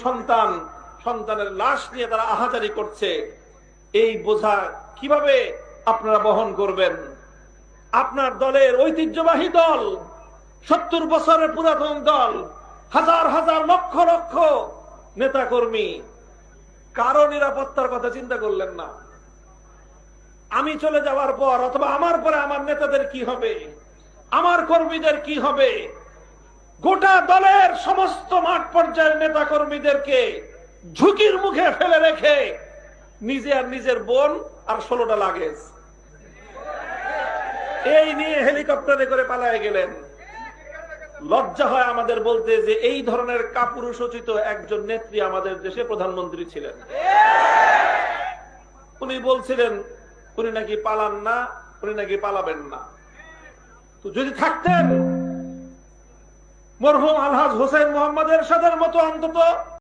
সন্তান, সন্তানের লাশ নিয়ে তারা আহাজারি করছে। এই বোঝা কিভাবে আপনারা বহন করবেন? আপনার দলের ঐতিহ্যবাহী দল, 70 বছরের পুরাতন দল, হাজার হাজার লক্ষ লক্ষ নেতা কর্মী, কারো নিরাপত্তার কথা চিন্তা করলেন না। আমি চলে যাওয়ার পর অথবা আমার পরে আমার নেতাদের কি হবে, আমার কর্মীদের কি হবে? গোটা দলের সমস্ত মাঠ পর্যায়ের নেতা কর্মীদেরকে ঝুঁকির মুখে ফেলে রেখে নিজে আর নিজের বোন আর 16টা লাগেজ এই নিয়ে হেলিকপ্টারে করে পালায় গেলেন। লজ্জা হয় আমাদের বলতে যে এই ধরনের কাপুরুষোচিত একজন নেত্রী আমাদের দেশে প্রধানমন্ত্রী ছিলেন। উনি বলছিলেন উনি নাকি পালান না, উনি নাকি পালাবেন না। তো যদি থাকতেন মরহুম আলহাজ হোসেন মোহাম্মদ এরশাদের মতো অন্তত